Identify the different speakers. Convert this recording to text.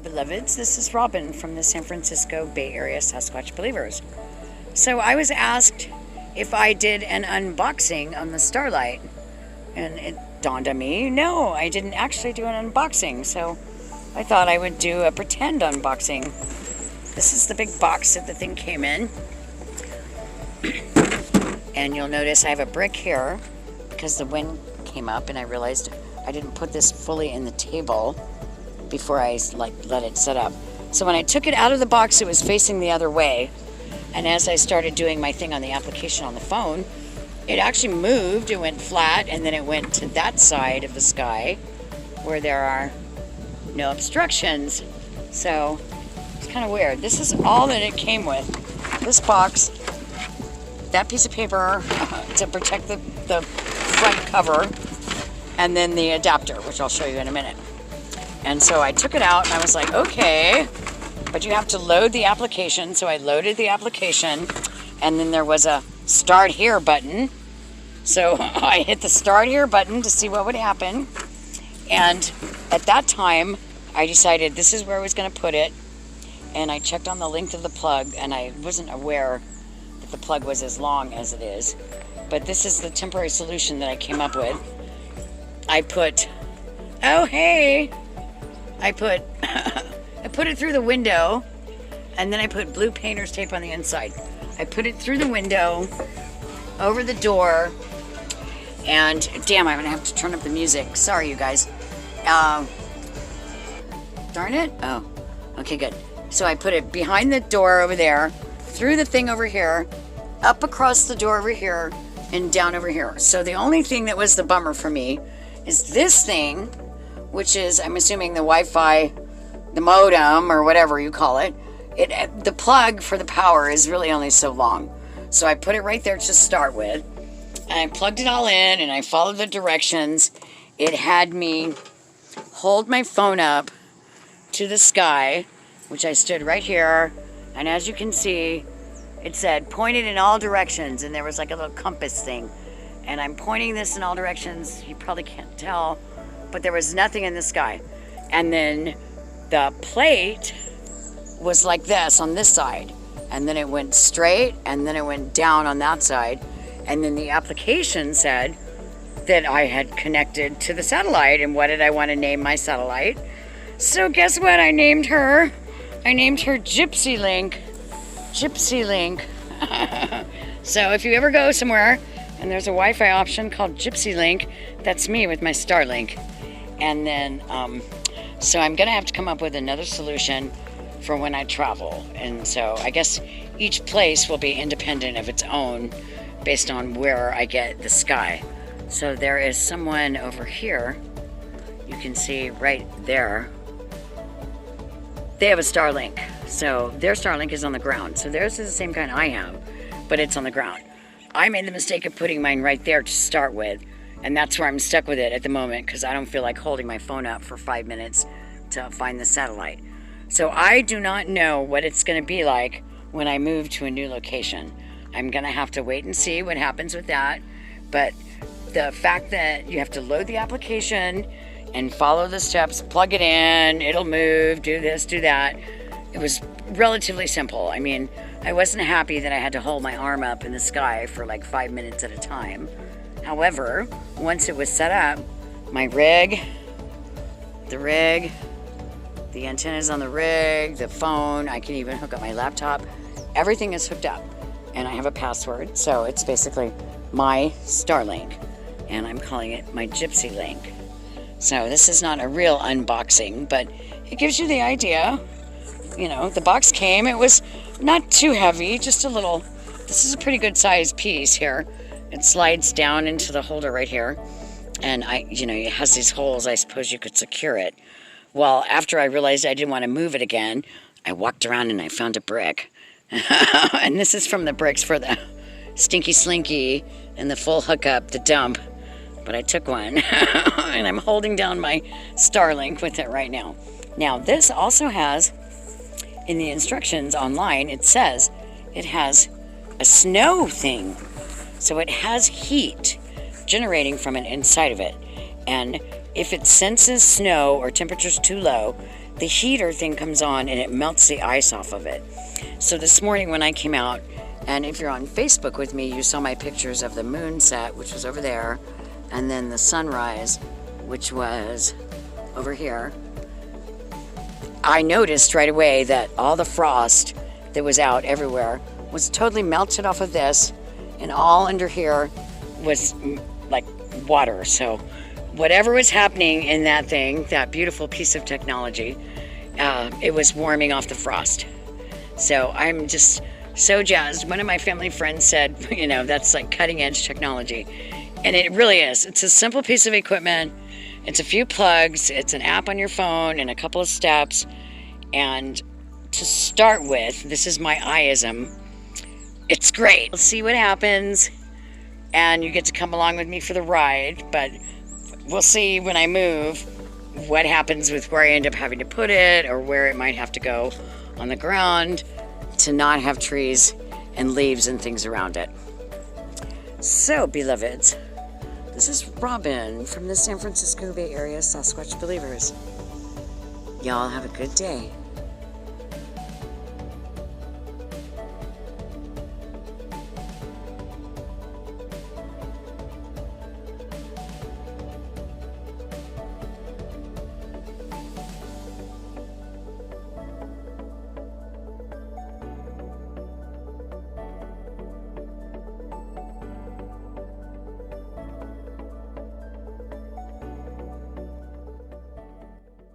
Speaker 1: beloveds. This is Robin from the San Francisco Bay Area Sasquatch Believers. So I was asked if I did an unboxing on the Starlight, and it dawned on me, no, I didn't actually do an unboxing. So I thought I would do a pretend unboxing. This is the big box that the thing came in. And you'll notice I have a brick here because the wind came up and I realized I didn't put this fully in the table before I let it set up. So when I took it out of the box, it was facing the other way. And as I started doing my thing on the application on the phone, it actually moved. It went flat and then it went to that side of the sky where there are no obstructions. So it's kind of weird. This is all that it came with. This box, that piece of paper to protect the front cover, and then the adapter, which I'll show you in a minute. And so I took it out and I was like, okay, but you have to load the application. So I loaded the application and then there was a start here button. So I hit the start here button to see what would happen. And at that time, I decided this is where I was going to put it. And I checked on the length of the plug and I wasn't aware that the plug was as long as it is. But this is the temporary solution that I came up with. I put, oh hey, I put it through the window, and then I put blue painter's tape on the inside. I put it through the window, over the door, and damn, I'm gonna have to turn up the music. Sorry, you guys. Darn it. Oh, okay, good. So I put it behind the door over there, through the thing over here, up across the door over here, and down over here. So the only thing that was the bummer for me is this thing, which is, I'm assuming, the Wi-Fi, the modem, or whatever you call it. The plug for the power is really only so long. So I put it right there to start with. And I plugged it all in, and I followed the directions. It had me hold my phone up to the sky, which I stood right here. And as you can see, it said, pointed in all directions. And there was like a little compass thing. And I'm pointing this in all directions. You probably can't tell, but there was nothing in the sky. And then the plate was like this on this side. And then it went straight, and then it went down on that side. And then the application said that I had connected to the satellite. And what did I want to name my satellite? So guess what? I named her Gypsy Link. Gypsy Link. So if you ever go somewhere and there's a Wi-Fi option called Gypsy Link, that's me with my Starlink. And then, so I'm gonna have to come up with another solution for when I travel. And so I guess each place will be independent of its own based on where I get the sky. So there is someone over here, you can see right there. They have a Starlink. So their Starlink is on the ground. So theirs is the same kind I have, but it's on the ground. I made the mistake of putting mine right there to start with, and that's where I'm stuck with it at the moment because I don't feel like holding my phone up for 5 minutes to find the satellite. So I do not know what it's going to be like when I move to a new location. I'm going to have to wait and see what happens with that. But the fact that you have to load the application and follow the steps, plug it in, it'll move, do this, do that. It was relatively simple. I mean, I wasn't happy that I had to hold my arm up in the sky for like 5 minutes at a time. However, once it was set up, my rig, the antennas on the rig, the phone, I can even hook up my laptop. Everything is hooked up and I have a password. So it's basically my Starlink and I'm calling it my Gypsy Link. So this is not a real unboxing, but it gives you the idea. You know, the box came, it was not too heavy, just a little, this is a pretty good size piece here. It slides down into the holder right here. And it has these holes, I suppose you could secure it. Well, after I realized I didn't want to move it again, I walked around and I found a brick. And this is from the bricks for the Stinky Slinky and the full hookup, the dump. But I took one and I'm holding down my Starlink with it right now. Now, this also has, in the instructions online, it says it has a snow thing. So it has heat generating from it inside of it. And if it senses snow or temperatures too low, the heater thing comes on and it melts the ice off of it. So this morning when I came out, and if you're on Facebook with me, you saw my pictures of the moon set, which was over there, and then the sunrise, which was over here. I noticed right away that all the frost that was out everywhere was totally melted off of this, and all under here was like water. So whatever was happening in that thing, that beautiful piece of technology, it was warming off the frost. So I'm just so jazzed. One of my family friends said, you know, that's like cutting edge technology. And it really is. It's a simple piece of equipment. It's a few plugs. It's an app on your phone and a couple of steps. And to start with, this is my I-ism. It's great. We'll see what happens. And you get to come along with me for the ride. But we'll see when I move what happens with where I end up having to put it, or where it might have to go on the ground to not have trees and leaves and things around it. So, beloveds, this is Robin from the San Francisco Bay Area Sasquatch Believers. Y'all have a good day.